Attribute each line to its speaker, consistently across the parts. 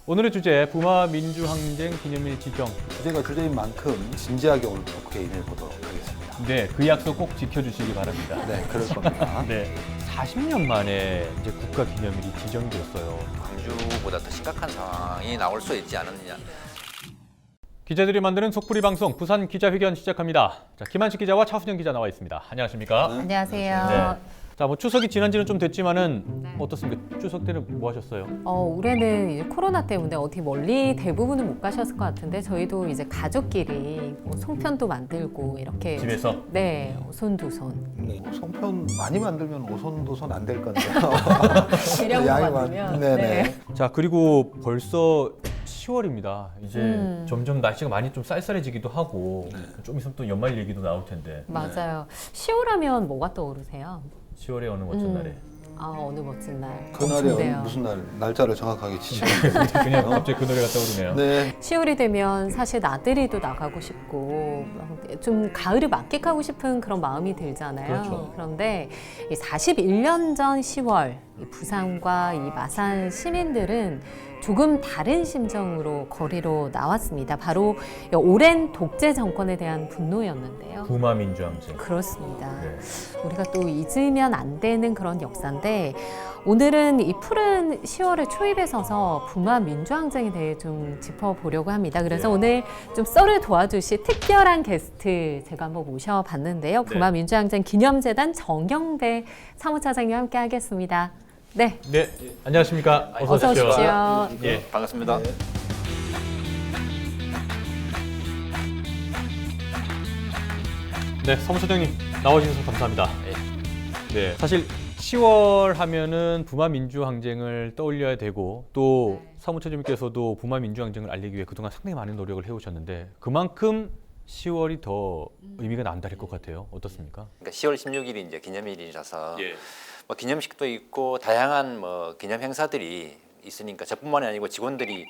Speaker 1: 오늘의 주제 부마 민주항쟁 기념일 지정.
Speaker 2: 주제가 주제인 만큼 진지하게 오늘 토크에 임해보도록 하겠습니다.
Speaker 1: 네, 그 약속 꼭 지켜주시기 바랍니다.
Speaker 2: 네, 그럴 겁니다.
Speaker 1: 네, 40년 만에 이제 국가 기념일이 지정되었어요.
Speaker 3: 광주보다 더 심각한 상황이 나올 수 있지 않았느냐.
Speaker 1: 기자들이 만드는 속풀이 방송 부산 기자회견 시작합니다. 자, 김한식 기자와 차수정 기자 나와 있습니다. 안녕하십니까?
Speaker 2: 네.
Speaker 4: 안녕하세요.
Speaker 1: 네. 자, 뭐 추석이 지난 지는 좀 됐지만은 어떻습니까? 추석 때는 뭐 하셨어요?
Speaker 4: 올해는 이제 코로나 때문에 어디 멀리 대부분은 못 가셨을 것 같은데 저희도 이제 가족끼리 뭐 송편도 만들고 이렇게
Speaker 1: 집에서?
Speaker 4: 네, 오손도손
Speaker 2: 네, 송편 많이 만들면 오손도손 안 될 건데요.
Speaker 4: 대량으로
Speaker 2: 양이
Speaker 4: 만들면
Speaker 2: 네네.
Speaker 1: 자, 그리고 벌써 10월입니다. 이제 점점 날씨가 많이 좀 쌀쌀해지기도 하고 좀 있으면 또 연말 얘기도 나올 텐데
Speaker 4: 맞아요. 10월 하면 뭐가 떠오르세요?
Speaker 1: 10월에 어느 멋진 날에
Speaker 4: 어느 멋진 날.
Speaker 2: 그날이
Speaker 4: 좋네요.
Speaker 2: 무슨 날, 날짜를 정확하게 지시면
Speaker 1: 그냥 갑자기 그 노래가 떠오르네요.
Speaker 2: 네.
Speaker 4: 10월이 되면 사실 나들이도 나가고 싶고 좀 가을을 만끽하고 싶은 그런 마음이 들잖아요.
Speaker 1: 그렇죠.
Speaker 4: 그런데 41년 전 10월 이 부산과 이 마산 시민들은 조금 다른 심정으로 거리로 나왔습니다. 바로 오랜 독재 정권에 대한 분노였는데요.
Speaker 1: 부마 민주항쟁.
Speaker 4: 그렇습니다.
Speaker 1: 네.
Speaker 4: 우리가 또 잊으면 안 되는 그런 역사인데 오늘은 이 푸른 10월의 초입에 서서 부마 민주항쟁에 대해 좀 짚어보려고 합니다. 그래서 오늘 좀 썰을 도와주실 특별한 게스트 제가 한번 모셔봤는데요. 부마 민주항쟁 기념재단 정영배 사무차장님과 함께 하겠습니다. 네,
Speaker 1: 네, 안녕하십니까?
Speaker 4: 어서 오십시오.
Speaker 1: 예.
Speaker 3: 반갑습니다.
Speaker 1: 네, 사무처장님 나와주셔서 감사합니다. 네, 사실 10월 하면은 부마 민주항쟁을 떠올려야 되고 또 사무처장님께서도 부마 민주항쟁을 알리기 위해 그동안 상당히 많은 노력을 해오셨는데 그만큼 10월이 더 의미가 남다를 것 같아요. 어떻습니까?
Speaker 3: 그러니까 10월 16일이 이제 기념일이라서 뭐 기념식도 있고 다양한 뭐 기념 행사들이 있으니까 저뿐만이 아니고 직원들이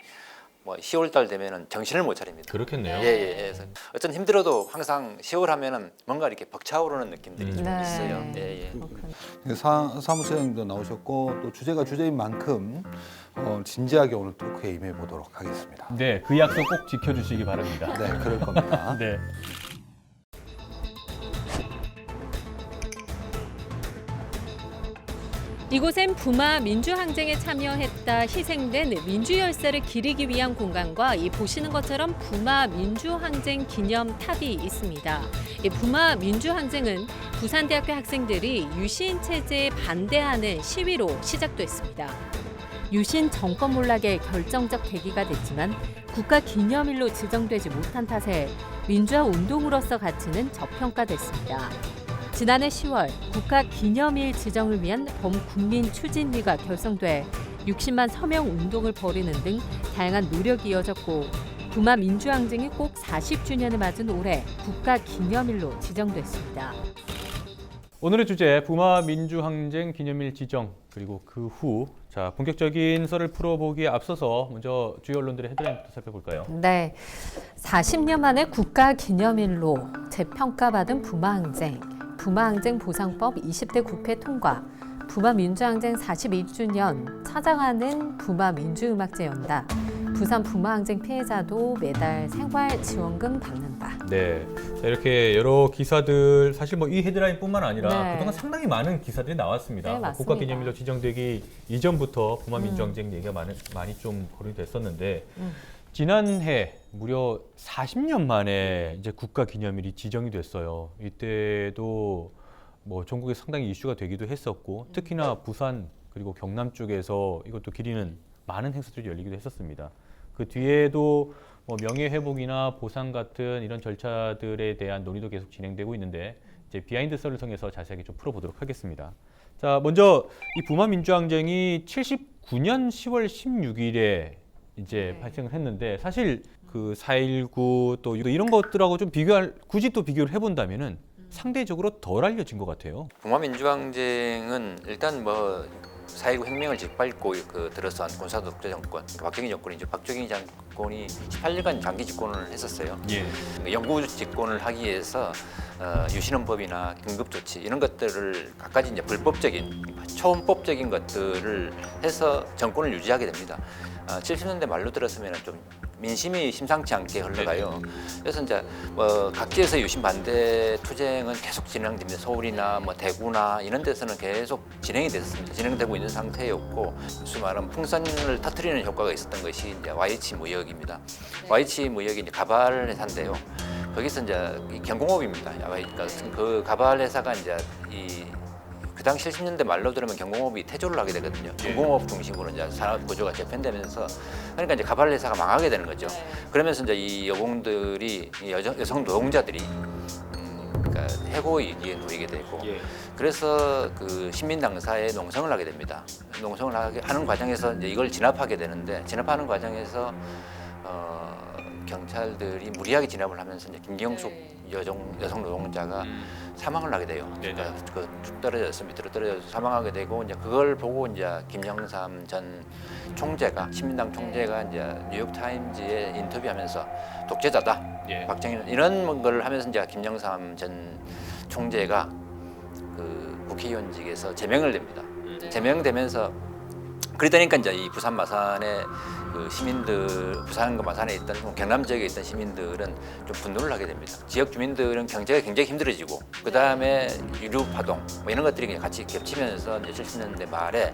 Speaker 3: 뭐 10월 달 되면은 정신을 못 차립니다.
Speaker 1: 그렇겠네요.
Speaker 3: 예. 그래서 어떤 힘들어도 항상 10월 하면은 뭔가 이렇게 벅차오르는 느낌들이 좀
Speaker 4: 네.
Speaker 3: 있어요. 예.
Speaker 2: 사무처장님도 나오셨고 또 주제가 주제인 만큼 진지하게 오늘 토크에 임해보도록 하겠습니다.
Speaker 1: 네, 그 약속 꼭 지켜주시기 바랍니다.
Speaker 2: 네, 그럴 겁니다.
Speaker 1: 네.
Speaker 5: 이곳엔 부마 민주항쟁에 참여했다 희생된 민주열사를 기리기 위한 공간과 이 보시는 것처럼 부마 민주항쟁 기념탑이 있습니다. 이 부마 민주항쟁은 부산대학교 학생들이 유신 체제에 반대하는 시위로 시작됐습니다. 유신 정권 몰락의 결정적 계기가 됐지만 국가 기념일로 지정되지 못한 탓에 민주화 운동으로서 가치는 저평가됐습니다. 지난해 10월 국가 기념일 지정을 위한 범국민 추진위가 결성돼 60만 서명 운동을 벌이는 등 다양한 노력이 이어졌고 부마 민주항쟁이 꼭 40주년을 맞은 올해 국가 기념일로 지정됐습니다.
Speaker 1: 오늘의 주제 부마 민주항쟁 기념일 지정 그리고 그 후 자 본격적인 썰을 풀어보기에 앞서서 먼저 주요 언론들의 헤드라인부터 살펴볼까요?
Speaker 4: 네, 40년 만에 국가 기념일로 재평가받은 부마항쟁, 부마항쟁 보상법 20대 국회 통과, 부마 민주항쟁 42주년 찾아가는 부마 민주음악제 연다, 부산 부마항쟁 피해자도 매달 생활지원금 받는다.
Speaker 1: 네, 자, 이렇게 여러 기사들 사실 뭐 이 헤드라인뿐만 아니라
Speaker 4: 네.
Speaker 1: 그동안 상당히 많은 기사들이 나왔습니다.
Speaker 4: 네, 맞습니다.
Speaker 1: 국가 기념일로 지정되기 이전부터 부마 민주항쟁 얘기가 많이 좀 거론이 됐었는데 지난해 무려 40년 만에 이제 국가 기념일이 지정이 됐어요. 이때도 뭐 전국에 상당히 이슈가 되기도 했었고 특히나 부산 그리고 경남 쪽에서 이것도 기리는 많은 행사들이 열리기도 했었습니다. 그 뒤에도 뭐 명예회복이나 보상 같은 이런 절차들에 대한 논의도 계속 진행되고 있는데 이제 비하인드 썰을 통해서 자세하게 좀 풀어보도록 하겠습니다. 자, 먼저 이 부마 민주항쟁이 79년 10월 16일에 이제 발생을 했는데 사실 그 4.19 또 이런 것들하고 좀 굳이 또 비교를 해본다면은 상대적으로 덜 알려진 것 같아요.
Speaker 3: 부마 민주항쟁은 일단 뭐 4.19 혁명을 짓밟고 들어선 군사독재 정권, 박정희 정권이죠. 박정희 정권이 18년간 장기 집권을 했었어요. 영구 집권을 하기 위해서 유신헌법이나 긴급조치 이런 것들을 갖가지 이제 불법적인 초헌법적인 것들을 해서 정권을 유지하게 됩니다. 70년대 말로 들었으면 좀 민심이 심상치 않게 흘러가요. 그래서 이제 뭐 각지에서 유신 반대 투쟁은 계속 진행됩니다. 서울이나 뭐 대구나 이런 데서는 계속 진행이 됐습니다. 진행되고 있는 상태였고, 수많은 풍선을 터뜨리는 효과가 있었던 것이 이제 YH 무역입니다. YH 무역이 이제 가발 회사인데요. 거기서 이제 이 경공업입니다. 그러니까 그 가발 회사가 이제 그 당시 70년대 말로 들으면 경공업이 퇴조를 하게 되거든요. 경공업 중심으로 이제 산업 구조가 재편되면서, 그러니까 이제 가발 회사가 망하게 되는 거죠. 그러면서 이제 이 여공들이, 이 여성 노동자들이 그러니까 해고에 놓이게 되고, 그래서 그 신민 당사에 농성을 하게 됩니다. 농성을 하는 과정에서 이제 이걸 진압하게 되는데, 진압하는 과정에서 경찰들이 무리하게 진압을 하면서 이제 김경숙 여성 노동자가 사망을 하게 돼요. 그러니까 그 밑으로 떨어져서 사망하게 되고, 이제 그걸 보고 이제 김영삼 전 총재가, 신민당 총재가 이제 뉴욕 타임즈에 인터뷰하면서 독재자다, 박정희는, 이런 걸 하면서 이제 김영삼 전 총재가 그 국회의원직에서 제명을 됩니다. 제명되면서 그러다니까 이제 이 부산 마산에 그 시민들, 부산과 마산에 있던 경남 지역에 있던 시민들은 좀 분노를 하게 됩니다. 지역 주민들은 경제가 굉장히 힘들어지고, 그 다음에 유류 파동 뭐 이런 것들이 그냥 같이 겹치면서 이제 70년대 말에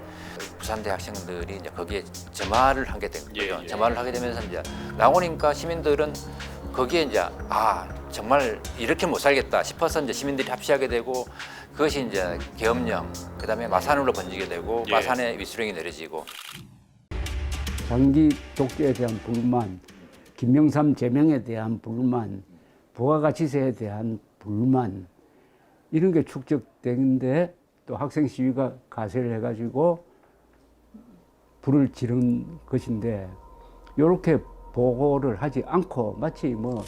Speaker 3: 부산대 학생들이 이제 거기에 점화를 하게 된 거죠. 점화를 하게 되면서 이제 나오니까 시민들은 거기에 이제 정말 이렇게 못 살겠다 싶어서 이제 시민들이 합시하게 되고, 그것이 이제 계엄령, 그 다음에 마산으로 번지게 되고, 마산에 위수령이 내려지고.
Speaker 6: 장기 독재에 대한 불만, 김영삼 제명에 대한 불만, 부가가치세에 대한 불만, 이런 게 축적되는데 또 학생 시위가 가세를 해가지고 불을 지른 것인데, 이렇게 보고를 하지 않고 마치 뭐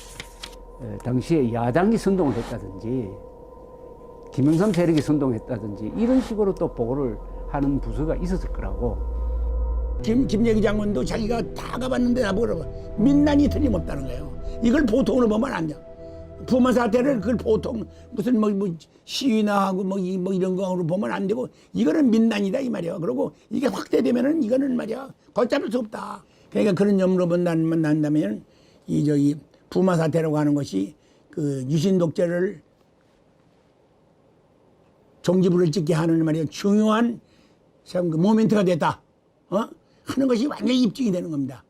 Speaker 6: 당시에 야당이 선동을 했다든지 김영삼 세력이 선동했다든지 이런 식으로 또 보고를 하는 부서가 있었을 거라고.
Speaker 7: 김여기 장관도 자기가 다 가봤는데 나보고 민난이 틀림없다는 거예요. 이걸 보통으로 보면 안 돼. 부마 사태를 그걸 보통 무슨 뭐 시위나 하고 뭐 이런 거로 보면 안 되고, 이거는 민난이다 이 말이야. 그리고 이게 확대되면은 이거는 말이야 걷잡을 수 없다. 그러니까 그런 점으로 난다면 이 부마 사태라고 하는 것이 그 유신 독재를 종지부를 찍게 하는 말이야 중요한 참 그 모멘트가 됐다. 하는 것이 완전히 입증이 되는 겁니다.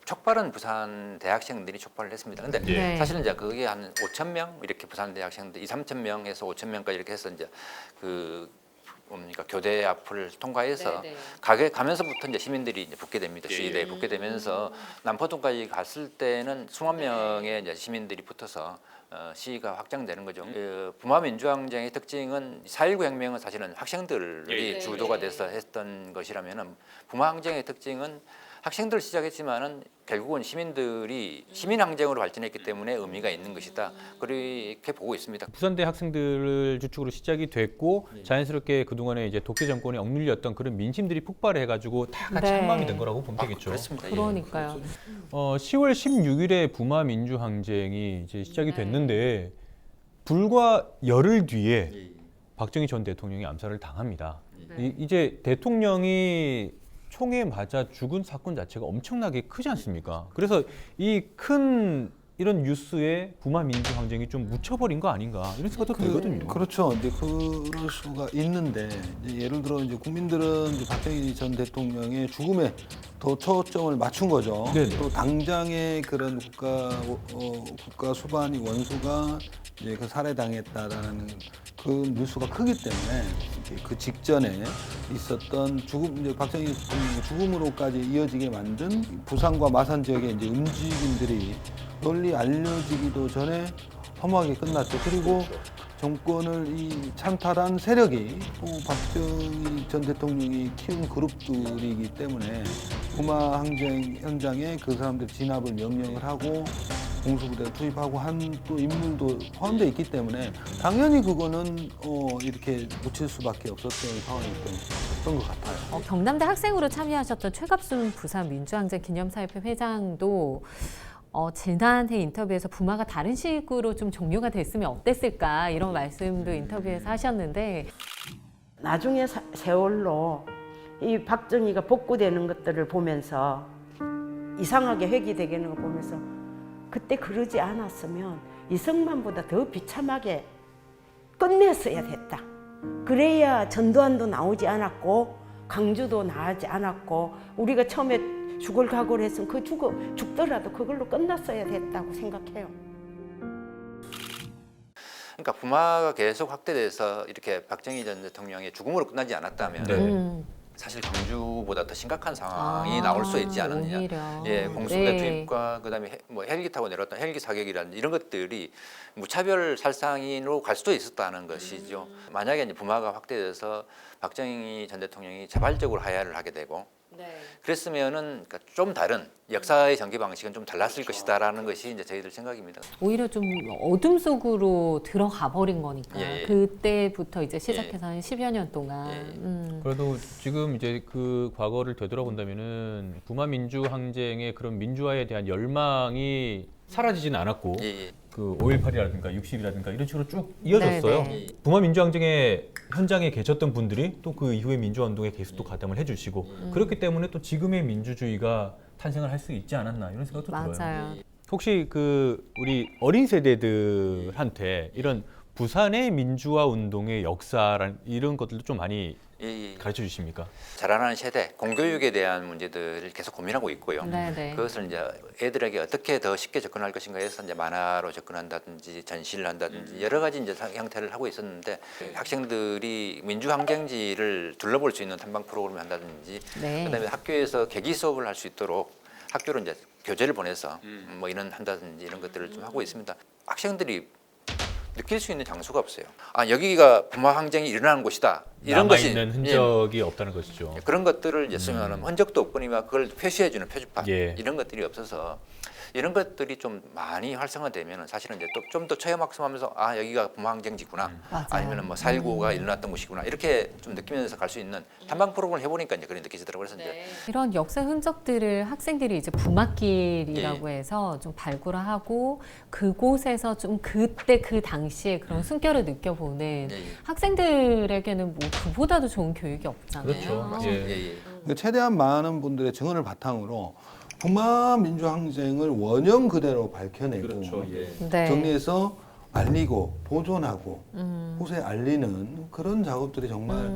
Speaker 3: 촉발은 부산 대학생들이 촉발을 했습니다. 근데 사실은 이제 그게 한 5천 명 이렇게 부산 대학생들 2~3천 명에서 5천 명까지 이렇게 해서 이제 그 뭡니까 교대 앞을 통과해서 가면서부터 이제 시민들이 이제 붙게 됩니다. 시위대에 붙게 되면서 남포동까지 갔을 때는 수만 명의 이제 시민들이 붙어서 시위가 확장되는 거죠. 그 부마 민주항쟁의 특징은 4.19 혁명은 사실은 학생들이 주도가 돼서 했던 것이라면은 부마 항쟁의 특징은 학생들 시작했지만은 결국은 시민들이 시민항쟁으로 발전했기 때문에 의미가 있는 것이다. 그렇게 보고 있습니다.
Speaker 1: 부산대 학생들을 주축으로 시작이 됐고, 자연스럽게 그동안에 이제 독재 정권에 억눌렸던 그런 민심들이 폭발해가지고 다 같이 한 마음이 된 거라고 보면 되겠죠.
Speaker 3: 그렇습니다.
Speaker 4: 그러니까요.
Speaker 1: 10월 16일에 부마 민주항쟁이 이제 시작이 됐는데, 불과 열흘 뒤에 박정희 전 대통령이 암살을 당합니다. 이제 대통령이 총에 맞아 죽은 사건 자체가 엄청나게 크지 않습니까? 그래서 이 큰 이런 뉴스에 부마 민주항쟁이 좀 묻혀버린 거 아닌가 이런 생각도 들거든요.
Speaker 2: 그렇죠. 이제 그럴 수가 있는데, 이제 예를 들어 이제 국민들은 이제 박정희 전 대통령의 죽음에 더 초점을 맞춘 거죠.
Speaker 1: 네네.
Speaker 2: 또 당장의 그런 국가 수반이 원수가 이제 그 살해당했다라는 그 뉴스가 크기 때문에 그 직전에 있었던 이제 박정희 대통령의 죽음으로까지 이어지게 만든 부산과 마산 지역의 이제 움직임들이 널리 알려지기도 전에 허무하게 끝났죠. 그리고 정권을 찬탈한 세력이 또 박정희 전 대통령이 키운 그룹들이기 때문에 부마 항쟁 현장에 그 사람들 진압을 명령을 하고 공수부대를 투입하고 한 또 인물도 포함되어 있기 때문에 당연히 그거는 이렇게 묻힐 수밖에 없었던 상황이었던 것 같아요.
Speaker 4: 경남대 학생으로 참여하셨던 최갑순 부산 민주항쟁 기념사협회 회장도 지난해 인터뷰에서 부마가 다른 식으로 좀 종료가 됐으면 어땠을까 이런 말씀도 인터뷰에서 하셨는데,
Speaker 8: 나중에 세월로 이 박정희가 복구되는 것들을 보면서 이상하게 회귀되는 거 보면서 그때 그러지 않았으면 이승만보다 더 비참하게 끝냈어야 됐다. 그래야 전두환도 나오지 않았고 강주도 나오지 않았고 우리가 처음에 죽을 각오를 했으면 죽더라도 그걸로 끝났어야 됐다고 생각해요.
Speaker 3: 그러니까 부마가 계속 확대돼서 이렇게 박정희 전 대통령의 죽음으로 끝나지 않았다면
Speaker 1: 네.
Speaker 3: 사실 광주보다 더 심각한 상황이 나올 수 있지 않았느냐.
Speaker 4: 오히려.
Speaker 3: 예, 공수대
Speaker 4: 네.
Speaker 3: 투입과 그다음에 뭐 헬기 타고 내려왔던 헬기 사격이라든지 이런 것들이 무차별 살상으로 갈 수도 있었다는 것이죠. 만약에 이제 부마가 확대돼서 박정희 전 대통령이 자발적으로 하야를 하게 되고 그랬으면은 그러니까 좀 다른 역사의 전개 방식은 좀 달랐을 것이다라는 것이 이제 저희들 생각입니다.
Speaker 4: 오히려 좀 어둠 속으로 들어가 버린 거니까
Speaker 3: 예, 예.
Speaker 4: 그때부터 이제 시작해서 한 10여 년 동안
Speaker 3: 예.
Speaker 1: 그래도 지금 이제 그 과거를 되돌아본다면은 부마 민주 항쟁의 그런 민주화에 대한 열망이 사라지진 않았고
Speaker 3: 예, 예.
Speaker 1: 그 5.18이라든가 60이라든가 이런 식으로 쭉 이어졌어요.
Speaker 4: 네, 네.
Speaker 1: 부마 민주 항쟁의 현장에 계셨던 분들이 또 그 이후에 민주화 운동에 계속 또 가담을 해주시고 그렇기 때문에 또 지금의 민주주의가 탄생을 할 수 있지 않았나 이런 생각도 들어요.
Speaker 4: 맞아요.
Speaker 1: 혹시 그 우리 어린 세대들한테 이런 부산의 민주화 운동의 역사란 이런 것들도 좀 많이
Speaker 3: 예, 예.
Speaker 1: 가르쳐 주십니까?
Speaker 3: 자라나는 세대 공교육에 대한 문제들을 계속 고민하고 있고요.
Speaker 4: 네네.
Speaker 3: 그것을 이제 애들에게 어떻게 더 쉽게 접근할 것인가 해서 이제 만화로 접근한다든지 전시를 한다든지 여러 가지 이제 형태를 하고 있었는데 학생들이 민주항쟁지를 둘러볼 수 있는 탐방 프로그램을 한다든지
Speaker 4: 네.
Speaker 3: 그다음에 학교에서 계기 수업을 할 수 있도록 학교로 이제 교재를 보내서 뭐 이런 한다든지 이런 것들을 좀 하고 있습니다. 학생들이 느낄 수 있는 장소가 없어요. 아 여기가 부마 항쟁이 일어나는 곳이다. 이런 것이
Speaker 1: 있는 흔적이 없다는 것이죠.
Speaker 3: 그런 것들을 이제 쓰면 흔적도 없거니와 그걸 표시해주는 표지판
Speaker 1: 예.
Speaker 3: 이런 것들이 없어서 이런 것들이 좀 많이 활성화되면 사실은 이제 또 좀 더 체험학습하면서 아 여기가 부마항쟁지구나
Speaker 4: 맞아요.
Speaker 3: 아니면은 뭐 4.19가 일어났던 곳이구나 이렇게 좀 느끼면서 갈 수 있는 탐방 프로그램을 해보니까 이제 그런 느끼시더라고요. 그래서 이제
Speaker 4: 이런 역사 흔적들을 학생들이 이제 부마길이라고 해서 좀 발굴하고 그곳에서 좀 그때 그 당시에 그런 숨결을 느껴보는
Speaker 3: 예, 예.
Speaker 4: 학생들에게는 뭐 그보다도 좋은 교육이 없잖아요.
Speaker 1: 그렇죠.
Speaker 3: 예,
Speaker 1: 예.
Speaker 3: 예.
Speaker 2: 최대한 많은 분들의 증언을 바탕으로 부마 민주항쟁을 원형 그대로 밝혀내고
Speaker 4: 네.
Speaker 2: 정리해서 알리고 보존하고 후세에 알리는 그런 작업들이 정말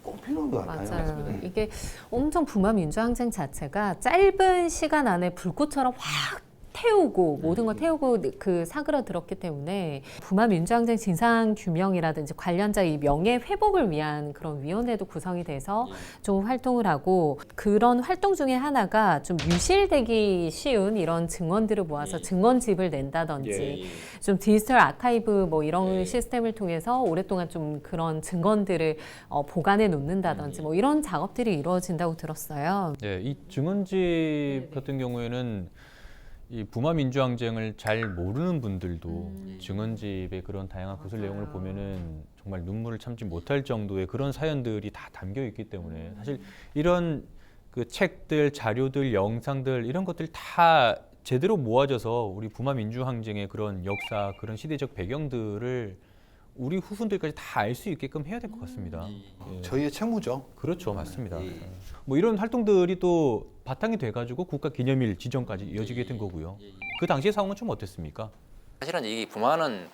Speaker 2: 꼭 필요한 것 같아요.
Speaker 4: 맞아요. 이게 엄청 부마 민주항쟁 자체가 짧은 시간 안에 불꽃처럼 확 태우고 모든 걸 태우고 그 사그라들었기 때문에 부마 민주항쟁 진상 규명이라든지 관련자 이 명예 회복을 위한 그런 위원회도 구성이 돼서 좀 활동을 하고 그런 활동 중에 하나가 좀 유실되기 쉬운 이런 증언들을 모아서 증언집을 낸다든지 좀 디지털 아카이브 뭐 이런 시스템을 통해서 오랫동안 좀 그런 증언들을 보관해 놓는다든지 뭐 이런 작업들이 이루어진다고 들었어요.
Speaker 1: 네, 이 증언집 같은 경우에는 이 부마 민주항쟁을 잘 모르는 분들도 증언집의 그런 다양한 구술 내용을 보면은 정말 눈물을 참지 못할 정도의 그런 사연들이 다 담겨 있기 때문에 사실 이런 그 책들, 자료들, 영상들 이런 것들 다 제대로 모아져서 우리 부마 민주항쟁의 그런 역사, 그런 시대적 배경들을 우리 후손들까지 다 알 수 있게끔 해야 될 것 같습니다. 예.
Speaker 2: 저희의 책무죠.
Speaker 1: 그렇죠, 맞습니다. 뭐 이런 활동들이 또 바탕이 돼가지고 국가기념일 지정까지 이어지게 된 거고요. 그 당시의 상황은 좀 어땠습니까?
Speaker 3: 사실은 이 부마는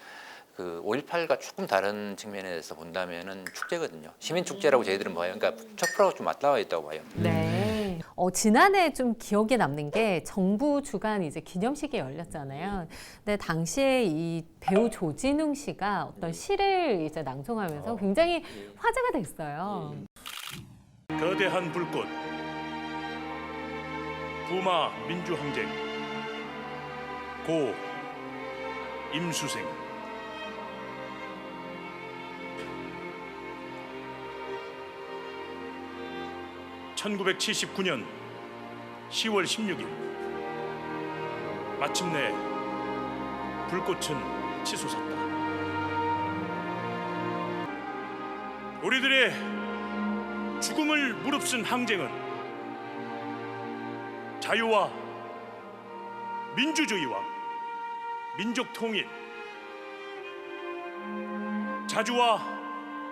Speaker 3: 그 5.18과 조금 다른 측면에서 본다면은 축제거든요. 시민 축제라고 저희들은 봐요. 그러니까 촛불하고 좀 맞닿아 있다고 봐요.
Speaker 4: 네. 지난해 좀 기억에 남는 게 정부 주관 이제 기념식이 열렸잖아요. 근데 당시에 이 배우 조진웅 씨가 어떤 시를 이제 낭송하면서 굉장히 화제가 됐어요.
Speaker 9: 거대한 불꽃 부마 민주항쟁 고 임수생 (1979년 10월 16일) 마침내 불꽃은 치솟았다. 우리들의 죽음을 무릅쓴 항쟁은 자유와 민주주의와 민족 통일, 자주와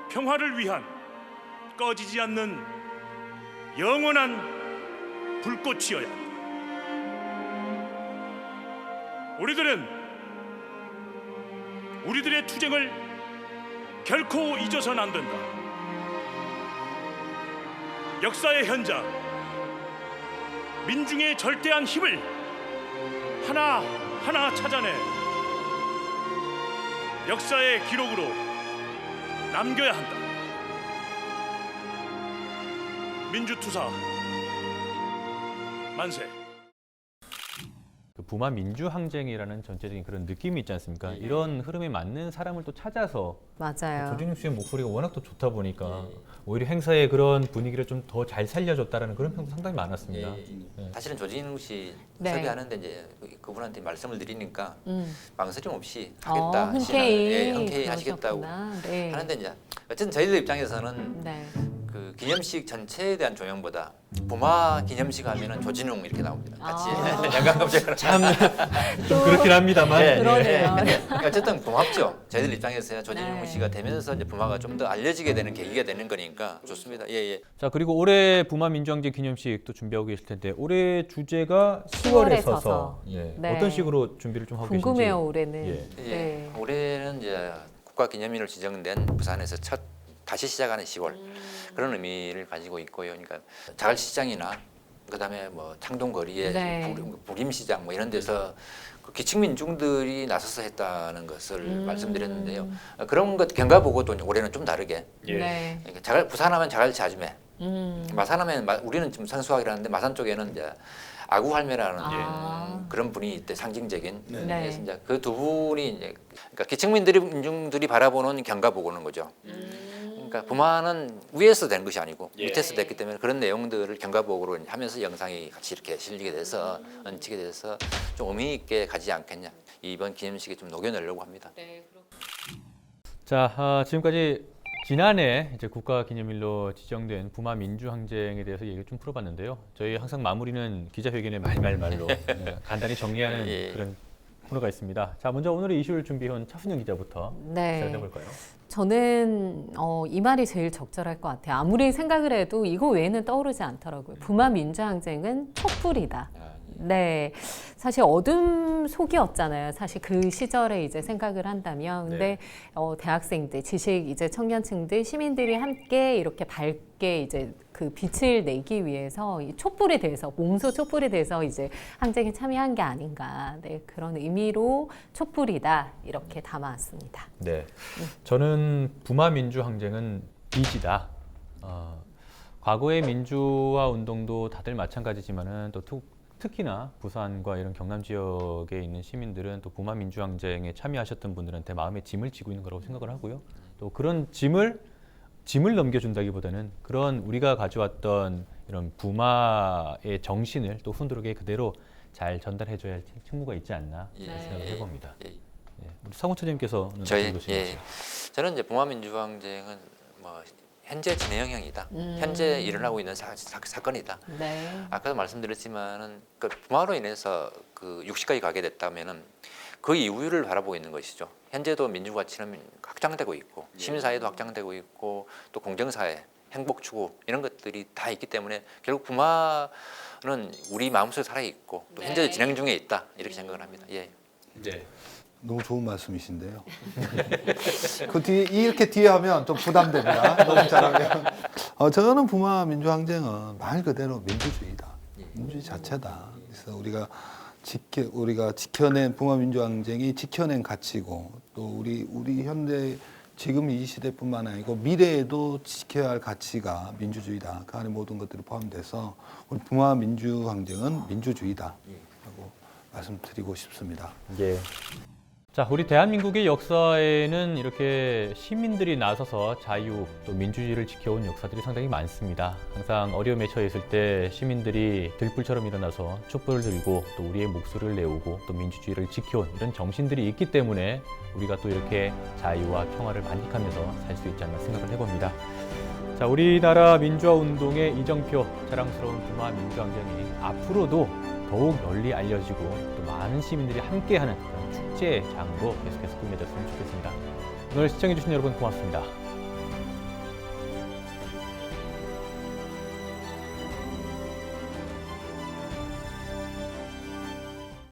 Speaker 9: 평화를 위한 꺼지지 않는 영원한 불꽃이어야 한다. 우리들의 투쟁을 결코 잊어서는 안 된다. 역사의 현장, 민중의 절대한 힘을 하나하나 찾아내 역사의 기록으로 남겨야 한다. 민주투사 만세.
Speaker 1: 그 부마 민주항쟁이라는 전체적인 그런 느낌이 있지 않습니까? 이런 흐름에 맞는 사람을 또 찾아서
Speaker 4: 맞아요.
Speaker 1: 조진웅 씨의 목소리가 워낙 또 좋다 보니까 오히려 행사의 그런 분위기를 좀 더 잘 살려줬다라는 그런 평도 상당히 많았습니다. 네.
Speaker 3: 사실은 조진웅 씨
Speaker 4: 네.
Speaker 3: 섭외하는데 이제 그분한테 말씀을 드리니까 망설임 없이
Speaker 4: 어,
Speaker 3: 하겠다,
Speaker 4: 흔쾌히
Speaker 3: 흔쾌히 하시겠다고
Speaker 4: 그러셨구나. 네.
Speaker 3: 하는데 이제 어쨌든 저희들 입장에서는
Speaker 4: 네.
Speaker 3: 그 기념식 전체에 대한 조명보다 부마 기념식 하면은 조진웅 이렇게 나옵니다. 같이 양강검색을
Speaker 1: 참 좀 그렇긴 합니다만.
Speaker 3: 네,
Speaker 4: 그러네요.
Speaker 3: 그러니까 어쨌든 고맙죠. 저희들 입장에서야 조진웅
Speaker 4: 네.
Speaker 3: 씨가 되면서 이제 부마가 좀 더 알려지게 되는 계기가 되는 거니까 좋습니다. 예.
Speaker 1: 자, 그리고 올해 부마 민주항쟁 기념식 또 준비하고 계실 텐데 올해 주제가 10월에 서서 예.
Speaker 4: 네.
Speaker 1: 어떤 식으로 준비를 좀 하고
Speaker 4: 궁금해요,
Speaker 1: 계신지.
Speaker 4: 올해는.
Speaker 1: 예.
Speaker 3: 예. 올해는 이제 국가기념일로 지정된 부산에서 첫 다시 시작하는 10월 그런 의미를 가지고 있고요. 그러니까 자갈시장이나 그다음에 뭐 창동거리에
Speaker 4: 네.
Speaker 3: 부림시장 뭐 이런 데서 그 기층민중들이 나서서 했다는 것을 말씀드렸는데요. 그런 것 경과보고도 올해는 좀 다르게.
Speaker 4: 네.
Speaker 3: 그러니까 부산하면 자갈치아주매, 마산하면 우리는 지금 선수학이라 하는데 마산 쪽에는 이제 아구할매라는 그런 분이 있대 상징적인.
Speaker 4: 네.
Speaker 3: 그래서 이제 그 두 분이 이제 그러니까 기층민들이 민중들이 바라보는 경과보고는 거죠. 그러니까 부마는 위에서 된 것이 아니고 밑에서 됐기 때문에 그런 내용들을 경과보고로 하면서 영상이 같이 이렇게 실리게 돼서 얹히게 돼서 좀 의미 있게 가지 않겠냐. 이번 기념식에 좀 녹여내려고 합니다.
Speaker 1: 자, 지금까지 지난해 이제 국가기념일로 지정된 부마 민주항쟁에 대해서 얘기를 좀 풀어봤는데요. 저희 항상 마무리는 기자회견의 말말말로 간단히 정리하는
Speaker 3: 예.
Speaker 1: 그런 코너가 있습니다. 자, 먼저 오늘의 이슈를 준비해온 차순영 기자부터
Speaker 4: 네.
Speaker 1: 시작해볼까요?
Speaker 4: 저는 이 말이 제일 적절할 것 같아요. 아무리 생각을 해도 이거 외에는 떠오르지 않더라고요. 부마 민주항쟁은 촛불이다. 네, 사실 어둠 속이었잖아요. 사실 그 시절에 이제 생각을 한다면, 근데 대학생들, 지식 이제 청년층들, 시민들이 함께 이렇게 밝게 이제 그 빛을 내기 위해서 이 촛불이 돼서 몸소 촛불이 돼서 이제 항쟁에 참여한 게 아닌가. 네, 그런 의미로 촛불이다 이렇게 담아왔습니다.
Speaker 1: 네, 저는 부마 민주항쟁은 빚이다. 과거의 민주화 운동도 다들 마찬가지지만은 또 특히나 부산과 이런 경남 지역에 있는 시민들은 또 부마 민주항쟁에 참여하셨던 분들한테 마음에 짐을 지고 있는 거라고 생각을 하고요. 또 그런 짐을 넘겨준다기보다는 그런 우리가 가져왔던 이런 부마의 정신을 또 훈들에게 그대로 잘 전달해줘야 할 책무가 있지 않나 생각을 해봅니다. 우리 사공처님께서는 어떻게 보시는지?
Speaker 3: 저는 이제 부마 민주항쟁은 뭐 현재 진행형이다. 현재 일어나고 있는 사건이다.
Speaker 4: 네.
Speaker 3: 아까도 말씀드렸지만은 그 부마로 인해서 그 60까지 가게 됐다면은 그 이후를 바라보고 있는 것이죠. 현재도 민주 가치는 확장되고 있고 시민사회도 확장되고 있고 또 공정사회, 행복 추구 이런 것들이 다 있기 때문에 결국 부마는 우리 마음속에 살아 있고 또 현재도 진행 중에 있다 이렇게 생각을 합니다. 예.
Speaker 1: 네.
Speaker 2: 너무 좋은 말씀이신데요. 그 뒤에 이렇게 뒤에 하면 좀 부담됩니다. 너무 잘하면. 저는 부마 민주항쟁은 말 그대로 민주주의다. 민주주의 자체다. 그래서 우리가 지켜낸 부마 민주항쟁이 지켜낸 가치고 또 우리 현대 지금 이 시대뿐만 아니고 미래에도 지켜야 할 가치가 민주주의다. 그 안에 모든 것들이 포함돼서 우리 부마 민주항쟁은 민주주의다라고 말씀드리고 싶습니다.
Speaker 1: 예. 자, 우리 대한민국의 역사에는 이렇게 시민들이 나서서 자유 또 민주주의를 지켜온 역사들이 상당히 많습니다. 항상 어려움에 처했을 때 시민들이 들불처럼 일어나서 촛불을 들고 또 우리의 목소리를 내오고 또 민주주의를 지켜온 이런 정신들이 있기 때문에 우리가 또 이렇게 자유와 평화를 만끽하면서 살 수 있지 않나 생각을 해봅니다. 자, 우리나라 민주화 운동의 이정표 자랑스러운 부마 민주항쟁이 앞으로도 더욱 널리 알려지고 또 많은 시민들이 함께하는 축제 장으로 계속해서 꾸며졌으면 좋겠습니다. 오늘 시청해주신 여러분 고맙습니다.